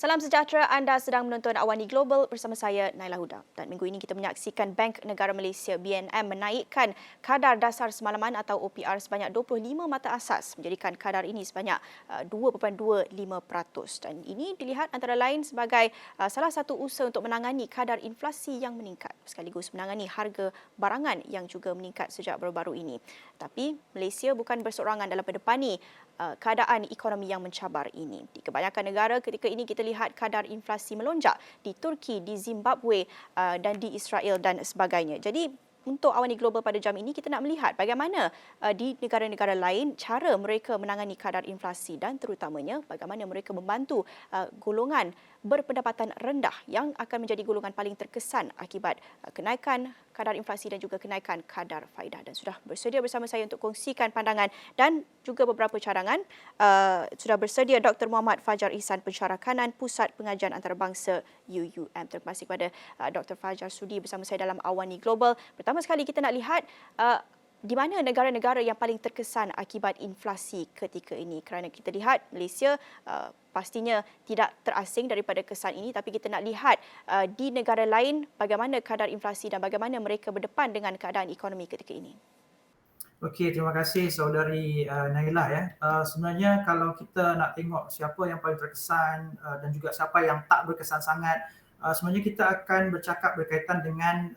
Salam sejahtera, anda sedang menonton Awani Global bersama saya, Naila Huda. Dan minggu ini kita menyaksikan Bank Negara Malaysia BNM menaikkan kadar dasar semalaman atau OPR sebanyak 25 mata asas, menjadikan kadar ini sebanyak 2.25%. Dan ini dilihat antara lain sebagai salah satu usaha untuk menangani kadar inflasi yang meningkat, sekaligus menangani harga barangan yang juga meningkat sejak baru-baru ini. Tapi Malaysia bukan berseorangan dalam mendepani keadaan ekonomi yang mencabar ini. Di kebanyakan negara ketika ini kita lihat kadar inflasi melonjak di Turki, di Zimbabwe dan di Israel dan sebagainya. Jadi untuk Awani Global pada jam ini kita nak melihat bagaimana di negara-negara lain cara mereka menangani kadar inflasi dan terutamanya bagaimana mereka membantu golongan berpendapatan rendah yang akan menjadi golongan paling terkesan akibat kenaikan kadar inflasi dan juga kenaikan kadar faedah. Dan sudah bersedia bersama saya untuk kongsikan pandangan dan juga beberapa cadangan. Sudah bersedia Dr. Muhammad Fajar Ihsan, Pensyarah Kanan Pusat Pengajian Antarabangsa UUM. Terima kasih kepada Dr. Fajar sudi bersama saya dalam Awani Global. Pertama sekali kita nak lihat di mana negara-negara yang paling terkesan akibat inflasi ketika ini. Kerana kita lihat Malaysia pastinya tidak terasing daripada kesan ini, tapi kita nak lihat di negara lain bagaimana kadar inflasi dan bagaimana mereka berdepan dengan keadaan ekonomi ketika ini. Okey, terima kasih saudari Naila ya. Sebenarnya kalau kita nak tengok siapa yang paling terkesan dan juga siapa yang tak berkesan sangat, sebenarnya kita akan bercakap berkaitan dengan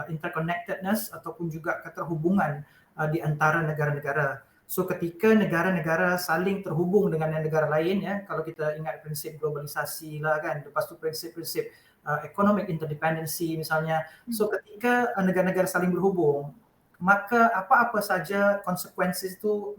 interconnectedness ataupun juga keterhubungan di antara negara-negara. So ketika negara-negara saling terhubung dengan negara lain ya, kalau kita ingat prinsip globalisasi lah kan, lepas tu prinsip-prinsip economic interdependency misalnya. So ketika negara-negara saling berhubung, maka apa-apa saja konsekuensi itu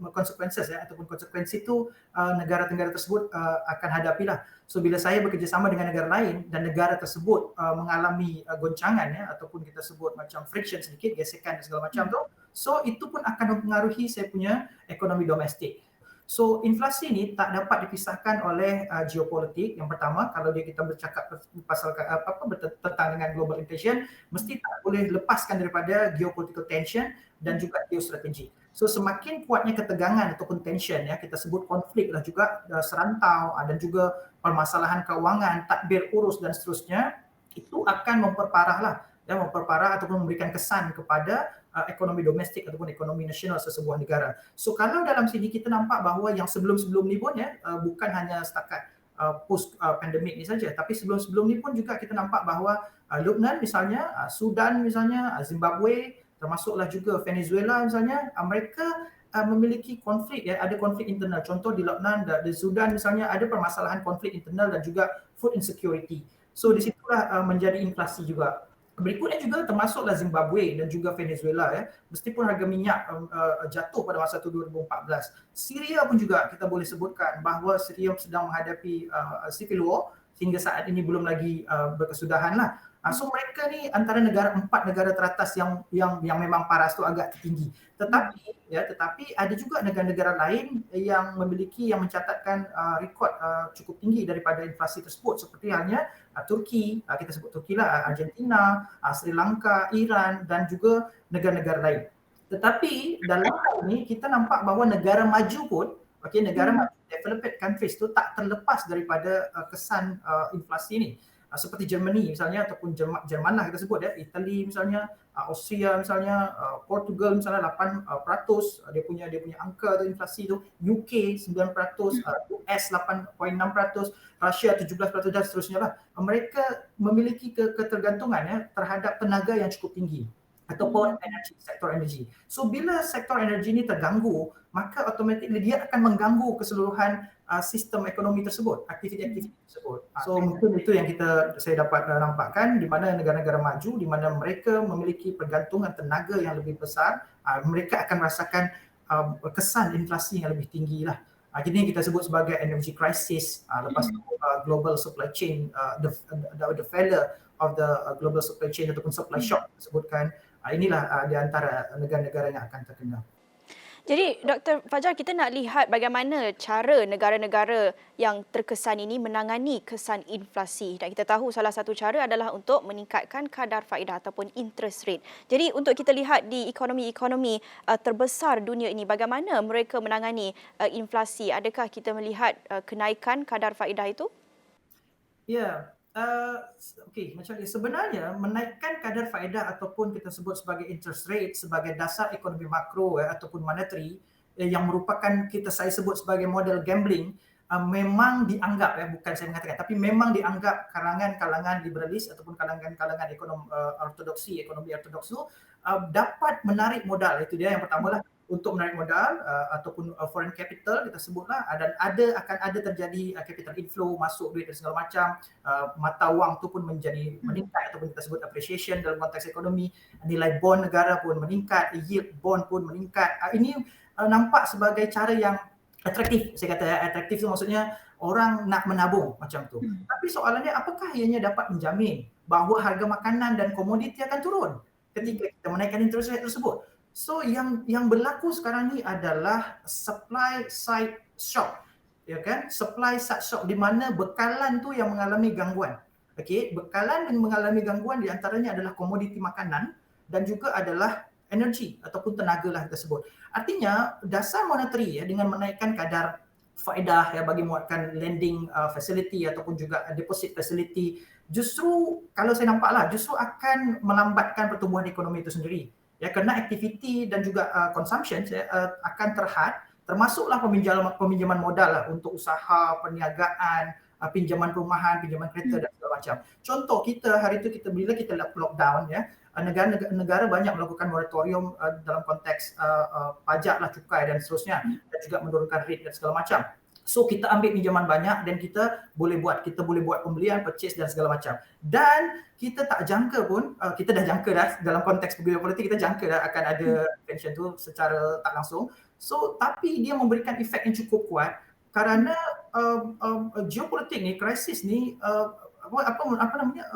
negara-negara tersebut akan hadapilah. So bila saya bekerjasama dengan negara lain dan negara tersebut mengalami goncangan ya, ataupun kita sebut macam friction sedikit, gesekan dan segala macam tu, so itu pun akan mempengaruhi saya punya ekonomi domestik. So inflasi ni tak dapat dipisahkan oleh geopolitik. Yang pertama, kalau kita bercakap pasal tentang dengan global inflation, mesti tak boleh lepaskan daripada geopolitical tension dan juga geostrategi. So semakin kuatnya ketegangan ataupun tension ya, kita sebut konflik lah juga serantau dan juga permasalahan kewangan, tadbir urus dan seterusnya, itu akan memperparah ataupun memberikan kesan kepada ekonomi domestik ataupun ekonomi nasional sesebuah negara. So kalau dalam sini kita nampak bahawa yang sebelum-sebelum ni pun ya, bukan hanya setakat post pandemik ni saja, tapi sebelum-sebelum ni pun juga kita nampak bahawa Lebanon misalnya, Sudan misalnya, Zimbabwe, termasuklah juga Venezuela misalnya, mereka memiliki konflik ya, ada konflik internal. Contoh di Lebanon, di Sudan misalnya ada permasalahan konflik internal dan juga food insecurity. So di situlah menjadi inflasi juga. Berikutnya juga termasuklah Zimbabwe dan juga Venezuela ya. Meskipun harga minyak jatuh pada masa itu 2014. Syria pun juga kita boleh sebutkan bahawa Syria sedang menghadapi civil war sehingga saat ini belum lagi berkesudahan lah. So mereka ni antara empat negara teratas yang memang paras tu agak tertinggi. Tetapi ada juga negara-negara lain yang mencatatkan rekod cukup tinggi daripada inflasi tersebut, seperti halnya Turki, kita sebut Turki lah, Argentina, Sri Lanka, Iran dan juga negara-negara lain. Tetapi dalam hal ini kita nampak bahawa negara maju pun, negara maju, developed countries tu tak terlepas daripada kesan inflasi ini. Seperti Germany misalnya ataupun Jerman lah kita sebut ya, Italy misalnya, Austria misalnya, Portugal misalnya 8%, dia punya angka tu inflasi tu, UK 9%, US 8.6%, Russia 17% dan seterusnya lah. Mereka memiliki ketergantungan ya terhadap tenaga yang cukup tinggi ataupun sektor energi. So bila sektor energi ini terganggu, maka automatically dia akan mengganggu keseluruhan sistem ekonomi tersebut, aktiviti-aktiviti tersebut. So mungkin itu yang saya dapat nampakkan di mana negara-negara maju, di mana mereka memiliki pergantungan tenaga yang lebih besar, mereka akan merasakan kesan inflasi yang lebih tinggi lah. Jadi kita sebut sebagai energy crisis, lepas itu global supply chain, the failure of the global supply chain ataupun supply shock disebutkan. Inilah di antara negara-negara yang akan terkena. Jadi Dr. Fajar, kita nak lihat bagaimana cara negara-negara yang terkesan ini menangani kesan inflasi. Dan kita tahu salah satu cara adalah untuk meningkatkan kadar faedah ataupun interest rate. Jadi untuk kita lihat di ekonomi-ekonomi terbesar dunia ini, bagaimana mereka menangani inflasi? Adakah kita melihat kenaikan kadar faedah itu? Ya, okey, macam ni. Sebenarnya menaikkan kadar faedah ataupun kita sebut sebagai interest rate sebagai dasar ekonomi makro ataupun monetary yang merupakan saya sebut sebagai model gambling, memang dianggap bukan saya mengatakan, tapi memang dianggap kalangan-kalangan liberalis ataupun kalangan-kalangan ekonomi ortodoks tu dapat menarik modal. Itu dia yang pertamalah, untuk menarik modal ataupun foreign capital kita sebutlah, dan akan ada terjadi capital inflow, masuk duit dan segala macam, mata wang tu pun menjadi meningkat ataupun kita sebut appreciation dalam konteks ekonomi, nilai bond negara pun meningkat, yield bond pun meningkat. Ini nampak sebagai cara yang atraktif. Saya kata atraktif tu maksudnya orang nak menabung macam tu. Tapi soalannya, apakah ianya dapat menjamin bahawa harga makanan dan komoditi akan turun ketika kita menaikkan interest rate tersebut? So yang berlaku sekarang ni adalah supply side shock, ya kan? Supply side shock di mana bekalan tu yang mengalami gangguan. Okey, bekalan yang mengalami gangguan di antaranya adalah komoditi makanan dan juga adalah energi ataupun tenaga lah kita sebut. Artinya dasar monetary dengan menaikkan kadar faedah bagi muatkan lending facility ataupun juga deposit facility, justru kalau saya nampaklah justru akan melambatkan pertumbuhan ekonomi itu sendiri. Ya, kerana aktiviti dan juga consumption akan terhad, termasuklah peminjaman modal lah untuk usaha, perniagaan, pinjaman perumahan, pinjaman kereta dan segala macam. Contoh kita hari itu bila kita lockdown negara banyak melakukan moratorium dalam konteks pajak lah, cukai dan seterusnya, dan juga menurunkan rate dan segala macam. So kita ambil pinjaman banyak dan kita boleh buat pembelian, purchase dan segala macam. Dan kita tak jangka pun, kita dah jangka dah dalam konteks geopolitik, kita jangka dah akan ada tension tu secara tak langsung. So tapi dia memberikan efek yang cukup kuat kerana geopolitik ni, krisis ni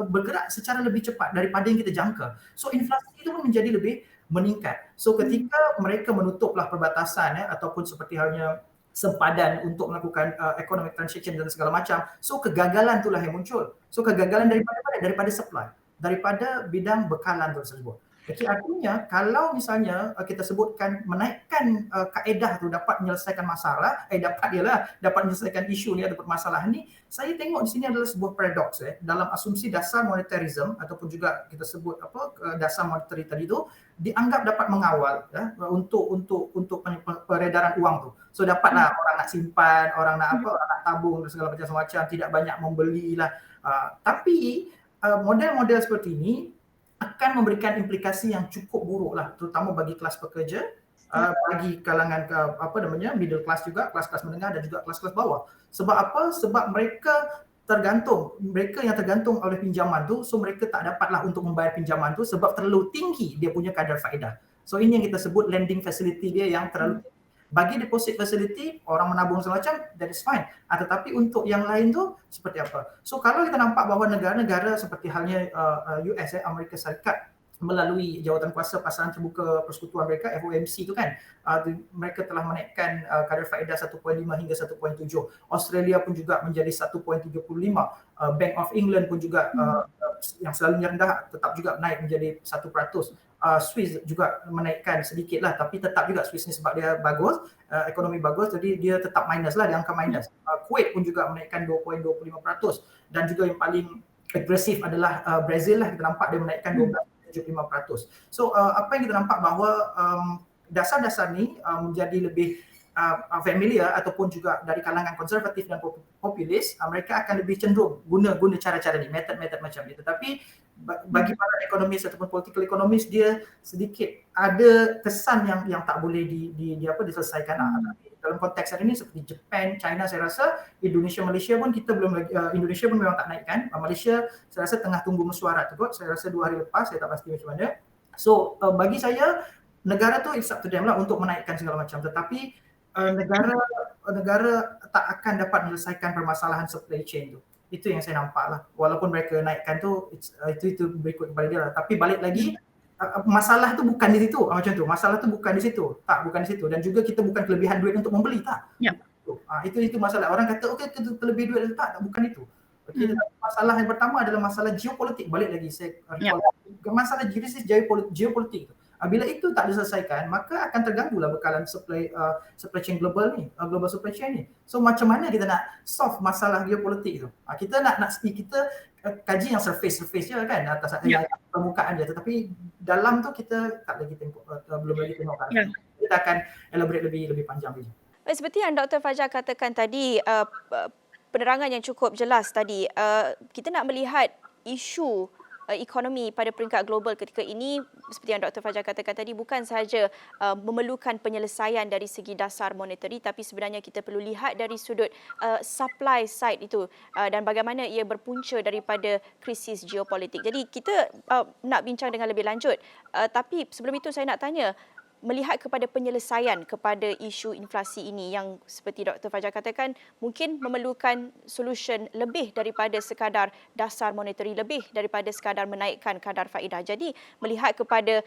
bergerak secara lebih cepat daripada yang kita jangka. So inflasi itu pun menjadi lebih meningkat. So ketika mereka menutuplah perbatasan ataupun seperti halnya sempadan untuk melakukan economic transaction dan segala macam. So kegagalan itulah yang muncul. So kegagalan daripada mana? Daripada supply, daripada bidang bekalan tersebut. Okey, artinya kalau misalnya kita sebutkan menaikkan kaedah tu dapat menyelesaikan masalah, dapat menyelesaikan isu ni atau permasalahan ni, saya tengok di sini adalah sebuah paradoks dalam asumsi dasar monetarism ataupun juga kita sebut dasar monetary tadi tu dianggap dapat mengawal untuk peredaran uang tu. So dapatlah orang nak simpan, orang nak orang nak tabung dan segala macam, tidak banyak membelilah. Tapi model-model seperti ini akan memberikan implikasi yang cukup buruk lah, terutama bagi kelas pekerja, bagi kalangan middle class juga, kelas-kelas menengah dan juga kelas-kelas bawah. Sebab apa? Sebab mereka yang tergantung oleh pinjaman tu, so mereka tak dapatlah untuk membayar pinjaman tu sebab terlalu tinggi dia punya kadar faedah. So ini yang kita sebut lending facility dia yang terlalu tinggi. Bagi deposit facility, orang menabung semacam, that is fine. Tetapi untuk yang lain tu seperti apa? So kalau kita nampak bahawa negara-negara seperti halnya US, Amerika Syarikat, melalui Jawatan Kuasa Pasaran Terbuka Persekutuan mereka, FOMC tu kan, mereka telah menaikkan kadar faedah 1.5 hingga 1.7. Australia pun juga menjadi 1.35. Bank of England pun juga yang selalunya rendah tetap juga naik menjadi 1%. Swiss juga menaikkan sedikit lah, tapi tetap juga Swiss ni sebab dia bagus, ekonomi bagus, jadi dia tetap minus lah, dia angka minus. Kuwait pun juga menaikkan 2.25%, dan juga yang paling agresif adalah Brazil lah, kita nampak dia menaikkan 12.75%. So apa yang kita nampak bahawa dasar-dasar ni menjadi lebih familiar ataupun juga dari kalangan konservatif dan populis, mereka akan lebih cenderung guna cara-cara ni, metod-metod macam ni. Tetapi bagi para ekonomis ataupun political ekonomis, dia sedikit ada kesan yang tak boleh diselesaikan. Dalam konteks hari ini seperti Japan, China, saya rasa Indonesia, Malaysia pun kita belum lagi, Indonesia pun memang tak naikkan. Malaysia saya rasa tengah tunggu mesyuarat tu kot, saya rasa 2 hari lepas, saya tak pasti macam mana. So bagi saya negara tu it's up to them lah untuk menaikkan segala macam, tetapi negara tak akan dapat menyelesaikan permasalahan supply chain tu. Itu yang saya nampak lah. Walaupun mereka naikkan tu, itu berikut kepada dia lah. Tapi balik lagi, masalah tu bukan di situ. Macam tu. Masalah tu bukan di situ. Tak, bukan di situ. Dan juga kita bukan kelebihan duit untuk membeli, tak. Ya. Itu masalah. Orang kata, okey, kita terlebih duit. Tak, bukan itu. Okay, masalah yang pertama adalah masalah geopolitik. Balik lagi, masalah krisis geopolitik tu. Bila itu tak diselesaikan, maka akan terganggulah bekalan supply chain global ni, global supply chain ni. So macam mana kita nak solve masalah geopolitik tu? Kita nak kita kaji yang surface je kan, atas yang permukaan je, tetapi dalam tu kita tak lagi tengok, belum lagi tengok kan. Kita akan elaborate lebih panjang lagi. Seperti yang Dr. Fajar katakan tadi, penerangan yang cukup jelas tadi, kita nak melihat isu ekonomi pada peringkat global ketika ini, seperti yang Dr. Fajar katakan tadi, bukan sahaja memerlukan penyelesaian dari segi dasar monetary, tapi sebenarnya kita perlu lihat dari sudut supply side itu dan bagaimana ia berpunca daripada krisis geopolitik. Jadi kita nak bincang dengan lebih lanjut, tapi sebelum itu saya nak tanya, melihat kepada penyelesaian kepada isu inflasi ini yang seperti Dr. Fajar katakan mungkin memerlukan solution lebih daripada sekadar dasar monetary, lebih daripada sekadar menaikkan kadar faedah. Jadi melihat kepada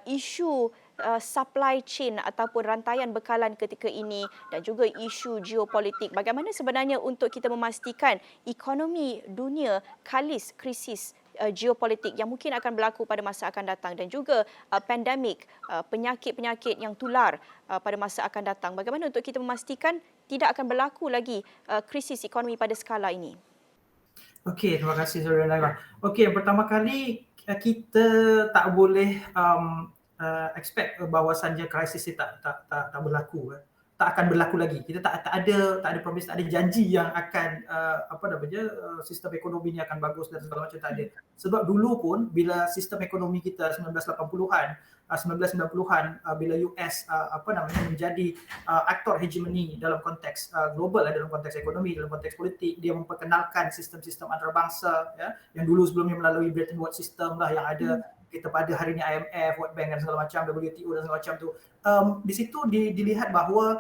isu supply chain ataupun rantaian bekalan ketika ini dan juga isu geopolitik, bagaimana sebenarnya untuk kita memastikan ekonomi dunia kalis krisis geopolitik yang mungkin akan berlaku pada masa akan datang dan juga pandemik, penyakit-penyakit yang tular pada masa akan datang. Bagaimana untuk kita memastikan tidak akan berlaku lagi krisis ekonomi pada skala ini? Okey, terima kasih Saudara Naila. Okey, yang pertama kali kita tak boleh expect bahawasanya krisis ini tak berlaku. Tak akan berlaku lagi. Kita tak ada promise, tak ada janji yang akan sistem ekonomi ni akan bagus dan segala macam, tak ada. Sebab dulu pun bila sistem ekonomi kita 1980-an, 1990-an bila US menjadi aktor hegemoni dalam konteks global, dalam konteks ekonomi, dalam konteks politik, dia memperkenalkan sistem-sistem antarabangsa yang dulu sebelumnya melalui Bretton Woods system lah yang ada kita pada hari ini IMF, World Bank dan segala macam, WTO dan segala macam tu. Di situ dilihat bahawa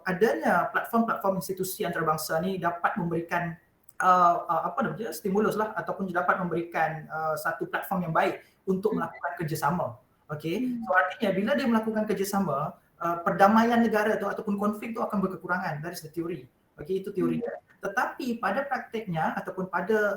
adanya platform-platform institusi antarabangsa ni dapat memberikan stimulus lah ataupun dapat memberikan satu platform yang baik untuk melakukan kerjasama. Okey. So artinya bila dia melakukan kerjasama, perdamaian negara tu ataupun konflik tu akan berkekurangan. That is the theory. Okey, itu teorinya. Tetapi pada praktiknya ataupun pada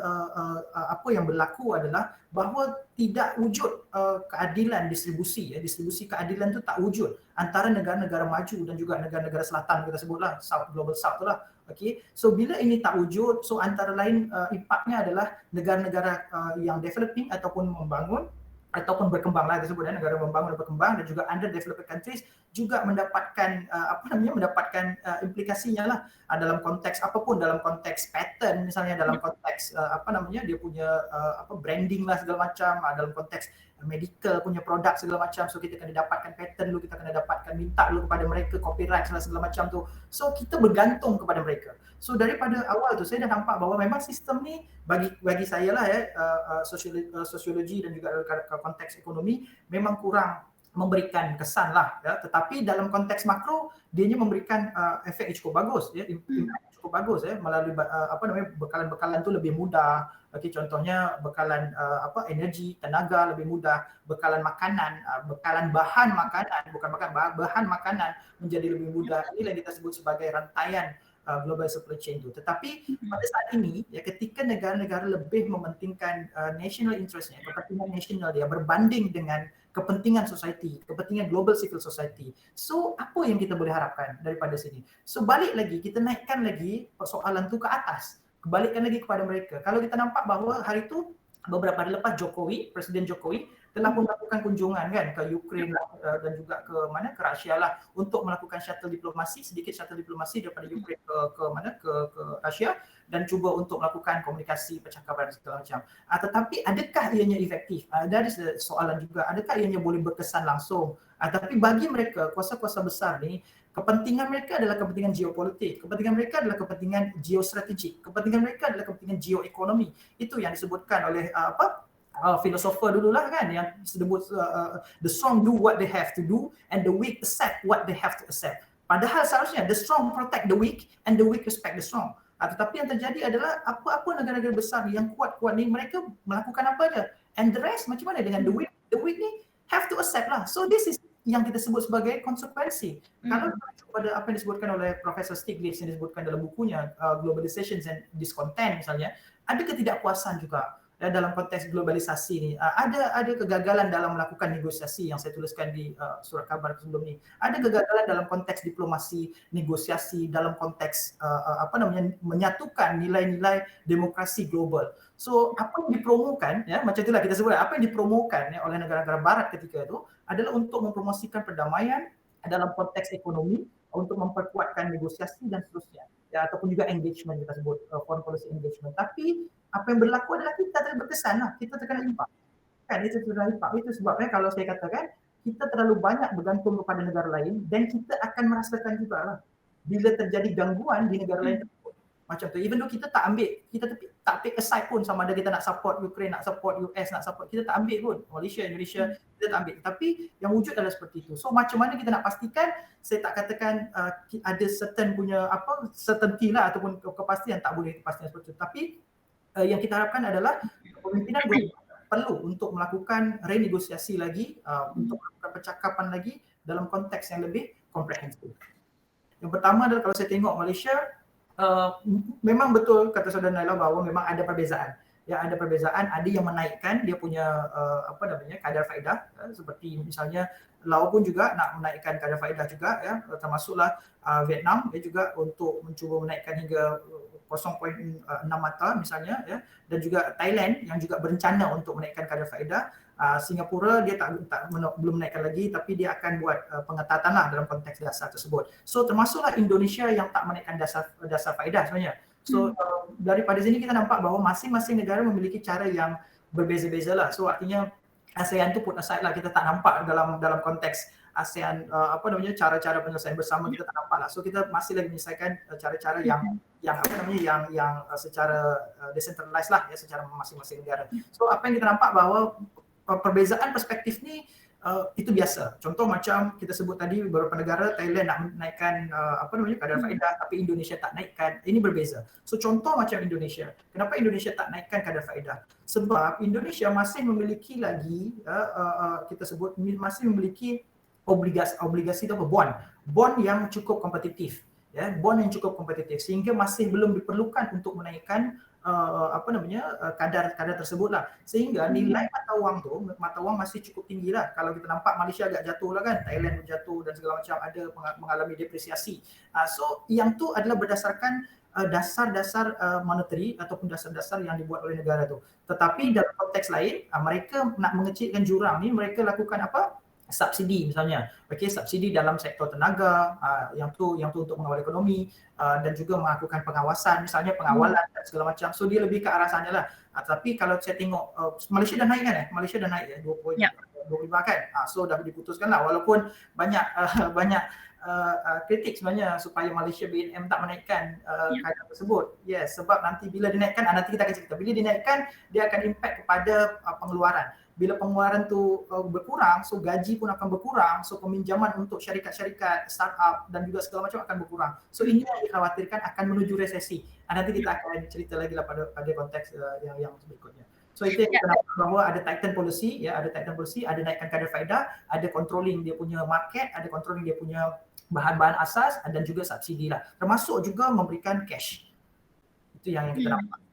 apa yang berlaku adalah bahawa tidak wujud keadilan distribusi. Distribusi keadilan tu tak wujud antara negara-negara maju dan juga negara-negara selatan, kita sebutlah Global South tu lah. Okay. So bila ini tak wujud, so antara lain impaknya adalah negara-negara yang developing ataupun membangun ataupun berkembang lah, disebut negara membangun dan berkembang, dan juga underdeveloped countries juga mendapatkan mendapatkan implikasinya lah dalam konteks apapun, dalam konteks pattern misalnya, dalam konteks dia punya branding lah segala macam, dalam konteks medical punya produk segala macam. So kita kena dapatkan pattern dulu, kita kena dapatkan minta dulu kepada mereka copyright segala macam tu. So kita bergantung kepada mereka. So daripada awal tu saya dah nampak bahawa memang sistem ni bagi saya lah sosiologi dan juga konteks ekonomi memang kurang memberikan kesan lah tetapi dalam konteks makro dianya memberikan efek yang cukup bagus impact cukup bagus melalui bekalan-bekalan tu lebih mudah. Okey, contohnya bekalan energi, tenaga lebih mudah, bekalan makanan, bekalan bahan makanan, bukan bahan makanan menjadi lebih mudah. Inilah yang kita sebut sebagai rantaian global supply chain tu. Tetapi pada saat ini ketika negara-negara lebih mementingkan national interestnya, kepentingan nasional dia berbanding dengan kepentingan society, kepentingan global civil society. So apa yang kita boleh harapkan daripada sini? So balik lagi, kita naikkan lagi persoalan tu ke atas, kebalikkan lagi kepada mereka. Kalau kita nampak bahawa hari itu beberapa hari lepas Presiden Jokowi telah pun melakukan kunjungan kan ke Ukraine dan juga ke Rusia lah untuk melakukan sedikit shuttle diplomasi daripada Ukraine ke Rusia dan cuba untuk melakukan komunikasi, percakapan segala macam. Tetapi adakah ianya efektif? Dari soalan juga, adakah ianya boleh berkesan langsung? Tapi bagi mereka, kuasa-kuasa besar ni, kepentingan mereka adalah kepentingan geopolitik, kepentingan mereka adalah kepentingan geostrategik, kepentingan mereka adalah kepentingan geoekonomi. Itu yang disebutkan oleh filosofer dululah kan, yang disebut the strong do what they have to do and the weak accept what they have to accept. Padahal seharusnya the strong protect the weak and the weak respect the strong. Tetapi yang terjadi adalah apa-apa negara-negara besar yang kuat-kuat ni mereka melakukan apa aja, and the rest macam mana dengan the weak? The weak ni have to accept lah. So this is yang kita sebut sebagai konsekuensi. Kalau pada apa yang disebutkan oleh Profesor Stiglitz yang disebutkan dalam bukunya Globalizations and Discontent misalnya, ada ketidakpuasan juga ya, dalam konteks globalisasi ni. Ada kegagalan dalam melakukan negosiasi yang saya tuliskan di surat khabar sebelum ni. Ada kegagalan dalam konteks diplomasi, negosiasi, dalam konteks menyatukan nilai-nilai demokrasi global. So apa yang dipromokan, ya, macam itulah kita sebut, apa yang dipromokan, ya, oleh negara-negara barat ketika itu adalah untuk mempromosikan perdamaian dalam konteks ekonomi, untuk memperkuatkan negosiasi dan seterusnya, ya, ataupun juga engagement, kita sebut foreign policy engagement. Tapi apa yang berlaku adalah kita berkesan lah, kita terkena impak. Kan, itu terkena impak. Itu sebabnya kalau saya katakan kita terlalu banyak bergantung kepada negara lain dan kita akan merasakan juga lah bila terjadi gangguan di negara lain tersebut. Macam tu, even though kita tak ambil, kita tak take aside pun sama ada kita nak support Ukraine, nak support US, nak support, kita tak ambil pun. Malaysia, Indonesia, kita tak ambil. Tapi yang wujud adalah seperti itu. So macam mana kita nak pastikan, saya tak katakan ada certain punya certainty lah ataupun kepastian, tak boleh kepastian seperti itu. Tapi yang kita harapkan adalah kepemimpinan perlu untuk melakukan renegosiasi lagi, untuk melakukan percakapan lagi dalam konteks yang lebih komprehensif. Yang pertama adalah kalau saya tengok Malaysia, memang betul kata saudara Naila bahawa memang ada perbezaan. Ya, ada perbezaan, ada yang menaikkan dia punya kadar faedah, seperti misalnya Laos pun juga nak menaikkan kadar faedah juga, ya, termasuklah Vietnam dia juga untuk mencuba menaikkan hingga 0.6 mata misalnya, ya, dan juga Thailand yang juga berencana untuk menaikkan kadar faedah. Singapura dia belum menaikkan lagi, tapi dia akan buat pengetatan lah dalam konteks dasar tersebut. So termasuklah Indonesia yang tak menaikkan dasar faedah sebenarnya. So daripada sini kita nampak bahawa masing-masing negara memiliki cara yang berbeza-beza lah. So artinya ASEAN tu put aside lah, kita tak nampak dalam konteks ASEAN cara-cara penyelesaian bersama, kita tak nampak lah. So kita masih lagi menyelesaikan cara-cara yang secara decentralized lah, ya, secara masing-masing negara. So apa yang kita nampak bahawa perbezaan perspektif ni itu biasa. Contoh macam kita sebut tadi beberapa negara, Thailand nak menaikkan kadar faedah tapi Indonesia tak naikkan. Ini berbeza. So contoh macam Indonesia. Kenapa Indonesia tak naikkan kadar faedah? Sebab Indonesia masih memiliki lagi kita sebut masih memiliki obligasi atau bond yang cukup kompetitif. Ya, bond yang cukup kompetitif sehingga masih belum diperlukan untuk menaikkan kadar tersebut lah, sehingga nilai mata wang masih cukup tinggi lah. Kalau kita nampak Malaysia agak jatuh lah kan, Thailand pun jatuh dan segala macam, ada mengalami depresiasi. So yang tu adalah berdasarkan dasar-dasar monetary ataupun dasar-dasar yang dibuat oleh negara tu. Tetapi dalam konteks lain, mereka nak mengecilkan jurang ni, mereka lakukan apa? Subsidi misalnya, subsidi dalam sektor tenaga, yang tu untuk mengawal ekonomi, dan juga melakukan pengawasan, misalnya pengawalan dan segala macam. So dia lebih ke arah sana lah. Tapi kalau saya tengok Malaysia dah naik kan, Malaysia dah naik 2.25 kan. So dah diputuskan lah, walaupun banyak kritik sebenarnya supaya Malaysia BNM tak menaikkan kadar tersebut. Yes, sebab nanti bila dinaikkan, nanti kita akan cerita, bila dinaikkan dia akan impact kepada pengeluaran. Bila pengeluaran tu berkurang, so gaji pun akan berkurang, so peminjaman untuk syarikat-syarikat, startup dan juga segala macam akan berkurang. So ini yang dikhawatirkan akan menuju resesi. Nanti kita akan cerita lagi lah pada konteks yang berikutnya. So itu yang kita nampak bahawa ada tighten policy, ya, ada tighten policy, ada naikkan kadar faedah, ada controlling dia punya market, ada controlling dia punya bahan-bahan asas, dan juga subsidi lah. Termasuk juga memberikan cash. Itu yang kita nampak.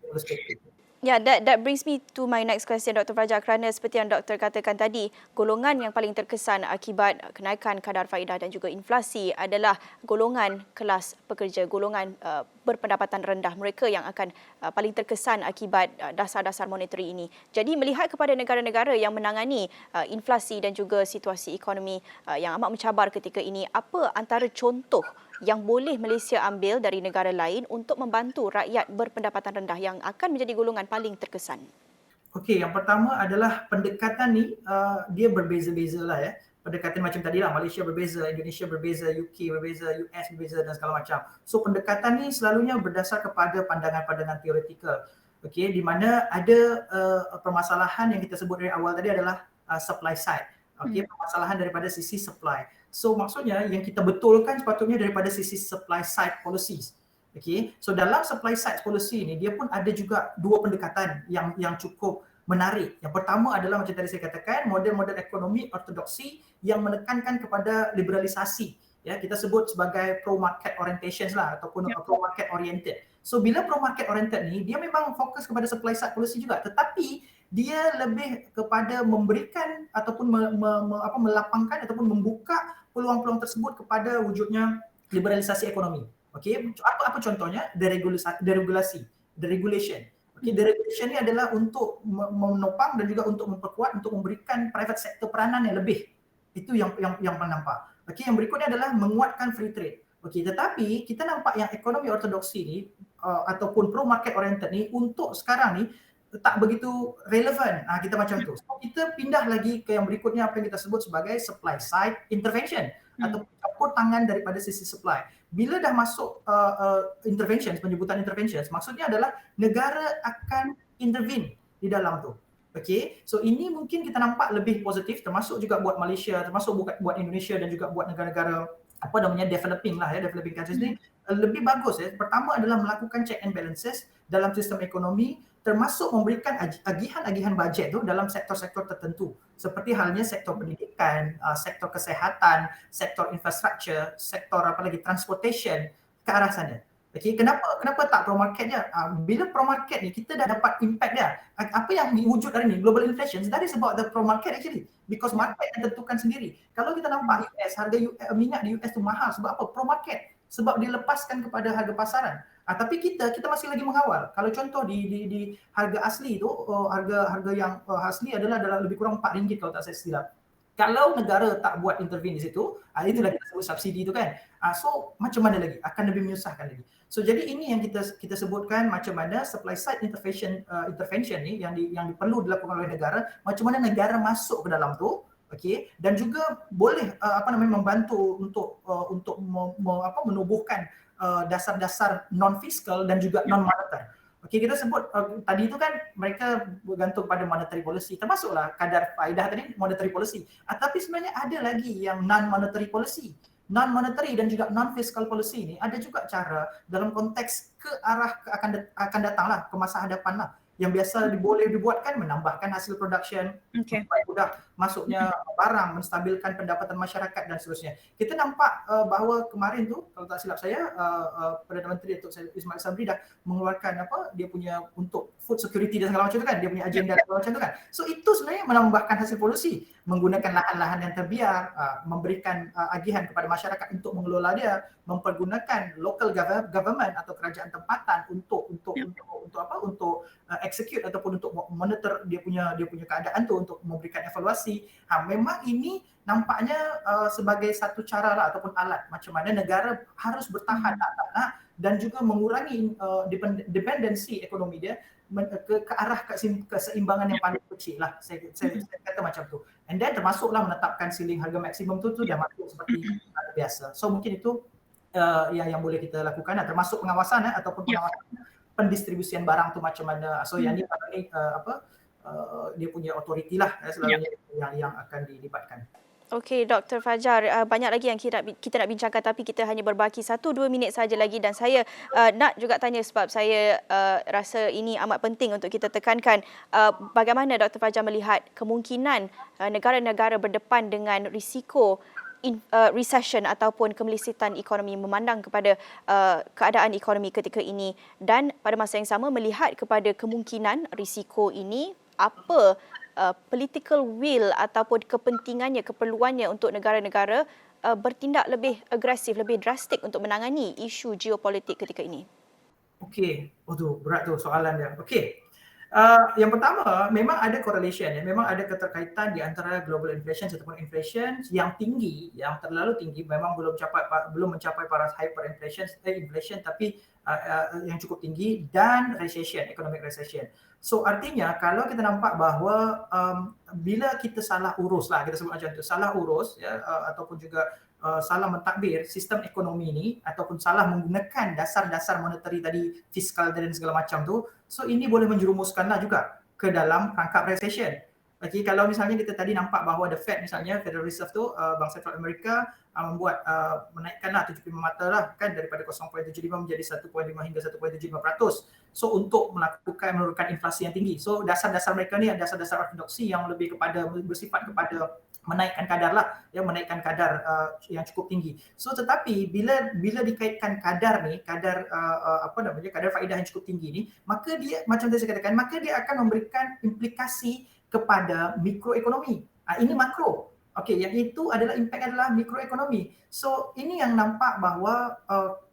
Ya, that brings me to my next question, Dr. Fajar, kerana seperti yang doktor katakan tadi, golongan yang paling terkesan akibat kenaikan kadar faedah dan juga inflasi adalah golongan kelas pekerja, golongan berpendapatan rendah, mereka yang akan paling terkesan akibat dasar-dasar monetary ini. Jadi melihat kepada negara-negara yang menangani inflasi dan juga situasi ekonomi yang amat mencabar ketika ini, apa antara contoh yang boleh Malaysia ambil dari negara lain untuk membantu rakyat berpendapatan rendah yang akan menjadi golongan paling terkesan? Okey, yang pertama adalah pendekatan ni dia berbeza-beza lah, ya. Pendekatan macam tadi lah, Malaysia berbeza, Indonesia berbeza, UK berbeza, US berbeza dan segala macam. So pendekatan ni selalunya berdasar kepada pandangan-pandangan teoretikal. Okey, di mana ada permasalahan yang kita sebut dari awal tadi adalah supply side. Okey, permasalahan daripada sisi supply. So maksudnya yang kita betulkan sepatutnya daripada sisi supply side policies. Okay, so dalam supply side policy ni dia pun ada juga dua pendekatan yang cukup menarik. Yang pertama adalah macam tadi saya katakan, model-model ekonomi ortodoksi yang menekankan kepada liberalisasi. Ya, kita sebut sebagai pro market orientations lah ataupun pro market oriented. So bila pro market oriented ni, dia memang fokus kepada supply side policy juga, tetapi dia lebih kepada memberikan ataupun melapangkan ataupun membuka peluang-peluang tersebut kepada wujudnya liberalisasi ekonomi. Okey, apa contohnya? Deregulasi, deregulation. Okey, deregulation ni adalah untuk menopang dan juga untuk memperkuat, untuk memberikan private sector peranan yang lebih. Itu yang nampak. Okey, yang berikutnya adalah menguatkan free trade. Okey, tetapi kita nampak yang ekonomi ortodoksi ni ataupun pro market oriented ni untuk sekarang ni tak begitu relevan. Kita macam tu. So, kita pindah lagi ke yang berikutnya, apa yang kita sebut sebagai supply side intervention atau campur tangan daripada sisi supply. Bila dah masuk intervention, penyebutan intervention, maksudnya adalah negara akan intervene di dalam tu. Okay, so ini mungkin kita nampak lebih positif, termasuk juga buat Malaysia, termasuk buat Indonesia dan juga buat negara-negara developing countries ni lebih bagus. Pertama adalah melakukan check and balances dalam sistem ekonomi, termasuk memberikan agihan-agihan bajet tu dalam sektor-sektor tertentu, seperti halnya sektor pendidikan, sektor kesihatan, sektor infrastruktur, sektor transportation, ke arah sana. Okay, kenapa tak pro market dia? Bila pro market ni kita dah dapat impact dia. Apa yang wujud hari ni, global inflation, that is about the pro market actually, because market yang tentukan sendiri. Kalau kita nampak harga minyak di US tu mahal, sebab apa? Pro market, sebab dilepaskan kepada harga pasaran. Tapi kita masih lagi mengawal. Kalau contoh di harga asli tu, harga yang asli adalah lebih kurang RM4 kalau tak saya silap. Kalau negara tak buat intervene di situ, itulah kita sebut subsidi tu kan. So macam mana lagi? Akan lebih menyusahkan lagi. So jadi ini yang kita sebutkan, macam mana supply side intervention ni yang perlu dilakukan oleh negara, macam mana negara masuk ke dalam tu, okey, dan juga boleh membantu untuk menubuhkan dasar-dasar non fiskal dan juga non moneter. Okey, kita sebut tadi itu kan mereka bergantung pada monetary policy, termasuklah kadar faedah tadi monetary policy. Tapi sebenarnya ada lagi yang non monetary policy. Non monetary dan juga non fiscal policy ni ada juga cara dalam konteks ke arah akan datanglah, ke masa hadapan lah, yang biasa boleh dibuatkan, menambahkan hasil production, mudah masuknya barang, menstabilkan pendapatan masyarakat dan seterusnya. Kita nampak bahawa kemarin tu, kalau tak silap saya, Perdana Menteri Datuk Ismail Sabri dah mengeluarkan dia punya untuk food security dan segala macam tu kan, dia punya agenda segala macam tu kan. So itu sebenarnya menambahkan hasil polusi, menggunakan lahan-lahan yang terbiar, memberikan agihan kepada masyarakat untuk mengelola dia, mempergunakan local government atau kerajaan tempatan untuk execute ataupun untuk monitor dia punya keadaan tu, untuk memberikan evaluasi. Memang ini nampaknya sebagai satu cara lah ataupun alat macam mana negara harus bertahan nak dan juga mengurangi dependensi ekonomi dia ke arah keseimbangan yang paling kecil lah. Saya kata macam tu. And then termasuklah menetapkan ceiling harga maksimum tu dah masuk seperti biasa. So mungkin itu yang boleh kita lakukan, termasuk pengawasan ataupun pengawasan pendistribusian barang tu macam mana. So yang ni dia punya authority lah selalunya yang akan dilibatkan. Okey, Dr. Fajar, banyak lagi yang kita nak bincangkan, tapi kita hanya berbaki 1-2 minit saja lagi, dan saya nak juga tanya sebab saya rasa ini amat penting untuk kita tekankan. Bagaimana Dr. Fajar melihat kemungkinan negara-negara berdepan dengan risiko recession ataupun kemelisitan ekonomi, memandang kepada keadaan ekonomi ketika ini, dan pada masa yang sama melihat kepada kemungkinan risiko ini, apa political will ataupun kepentingannya, keperluannya untuk negara-negara bertindak lebih agresif, lebih drastik untuk menangani isu geopolitik ketika ini? Okey, berat tu soalan dia. Okey. Yang pertama, memang ada correlation, memang ada keterkaitan di antara global inflation ataupun inflation yang tinggi, yang terlalu tinggi, memang belum mencapai para hyperinflation, inflation, tapi yang cukup tinggi, dan recession, economic recession. So artinya kalau kita nampak bahawa bila kita salah urus lah, kita sebut macam tu, salah urus ataupun juga salah mentadbir sistem ekonomi ni, ataupun salah menggunakan dasar-dasar monetary tadi, fiskal dan segala macam tu, so ini boleh menjerumuskanlah juga ke dalam rangkap recession. Okay, kalau misalnya kita tadi nampak bahawa the Fed misalnya, Federal Reserve tu, Bank Sentral Amerika membuat menaikkanlah 75 mata lah kan, daripada 0.75 menjadi 1.5 hingga 1.75%. So untuk menurunkan inflasi yang tinggi. So dasar-dasar mereka ni adalah dasar-dasar ortodoksi yang lebih bersifat kepada menaikkan kadar lah, ya, menaikkan kadar yang cukup tinggi. So tetapi bila dikaitkan kadar ni, kadar faedah yang cukup tinggi ni, maka dia macam tadi saya katakan, maka dia akan memberikan implikasi kepada mikroekonomi. Ini makro. Okey, yang itu adalah impact adalah mikroekonomi. So ini yang nampak bahawa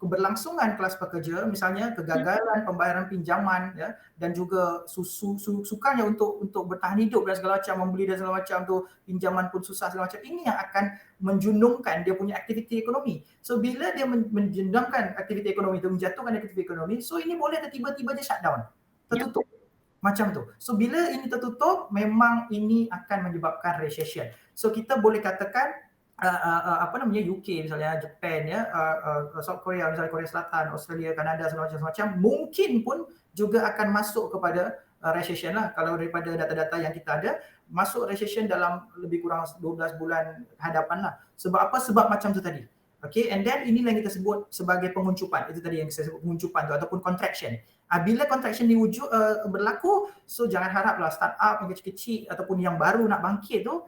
keberlangsungan kelas pekerja, misalnya kegagalan pembayaran pinjaman, ya, dan juga sukarnya untuk bertahan hidup dan segala macam, membeli dan segala macam tu, pinjaman pun susah segala macam, ini yang akan menjunungkan dia punya aktiviti ekonomi. So bila dia menjunungkan aktiviti ekonomi itu, menjatuhkan aktiviti ekonomi, so ini boleh tiba-tiba dia shutdown, tertutup. Macam tu. So bila ini tertutup, memang ini akan menyebabkan recession. So kita boleh katakan UK misalnya, Japan, ya, South Korea misalnya, Korea Selatan, Australia, Kanada, segala macam, mungkin pun juga akan masuk kepada recession lah. Kalau daripada data-data yang kita ada, masuk recession dalam lebih kurang 12 bulan hadapan lah. Sebab apa? Sebab macam tu tadi. Okay, and then inilah yang kita sebut sebagai penguncupan. Itu tadi yang saya sebut penguncupan tu, ataupun contraction. Bila contraction berlaku, so jangan haraplah startup yang kecil-kecil ataupun yang baru nak bangkit tu,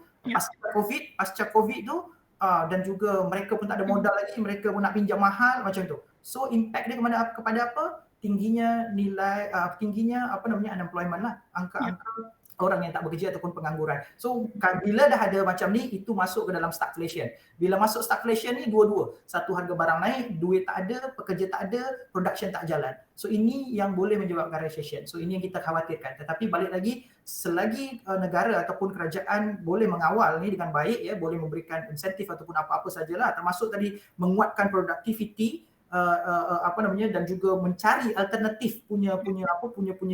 pasca COVID tu, dan juga mereka pun tak ada modal lagi, mereka pun nak pinjam mahal macam tu. So impact dia kepada apa? Tingginya unemployment lah, angka-angka orang yang tak bekerja ataupun pengangguran. So bila dah ada macam ni, itu masuk ke dalam stagflation. Bila masuk stagflation ni dua-dua. Satu, harga barang naik, duit tak ada, pekerja tak ada, production tak jalan. So ini yang boleh menyebabkan recession. So ini yang kita khawatirkan. Tetapi balik lagi, selagi negara ataupun kerajaan boleh mengawal ni dengan baik, ya, boleh memberikan insentif ataupun apa-apa sajalah, termasuk tadi menguatkan productivity, dan juga mencari alternatif punya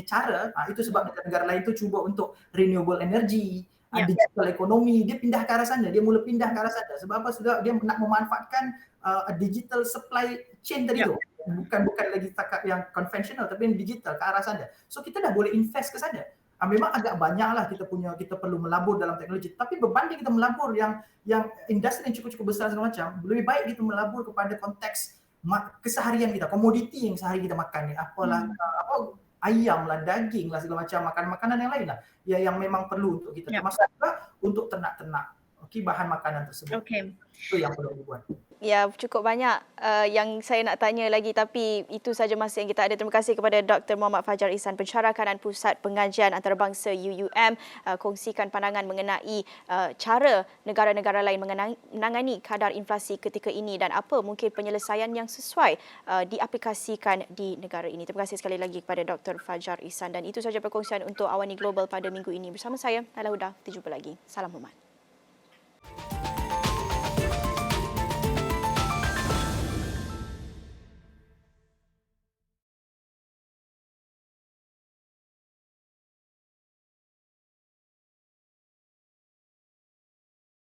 cara. Itu sebab negara-negara lain tu cuba untuk renewable energy, digital ekonomi, dia pindah ke arah sana, dia mula pindah ke arah sana. Sebab apa? Sebab dia nak memanfaatkan digital supply chain tadi tu. Bukan lagi setakat yang konvensional, tapi yang digital, ke arah sana. So kita dah boleh invest ke sana. Memang agak banyaklah kita perlu melabur dalam teknologi, tapi berbanding kita melabur yang industri yang cukup besar segala macam, lebih baik kita melabur kepada konteks keseharian kita, komoditi yang sehari kita makan ni, ayam lah, daging lah, segala macam makanan yang lain lah, ya, yang memang perlu untuk kita, termasuk juga untuk ternak-ternak, bahan makanan tersebut. Itu yang perlu dibuat. Ya, cukup banyak yang saya nak tanya lagi, tapi itu saja masa yang kita ada. Terima kasih kepada Dr. Muhammad Fajar Ihsan, Pensyarah Kanan Pusat Pengajian Antarabangsa UUM, kongsikan pandangan mengenai cara negara-negara lain menangani kadar inflasi ketika ini dan apa mungkin penyelesaian yang sesuai diaplikasikan di negara ini. Terima kasih sekali lagi kepada Dr. Fajar Ihsan, dan itu saja perkongsian untuk Awani Global pada minggu ini. Bersama saya, Nala Huda. Kita jumpa lagi. Salam hormat.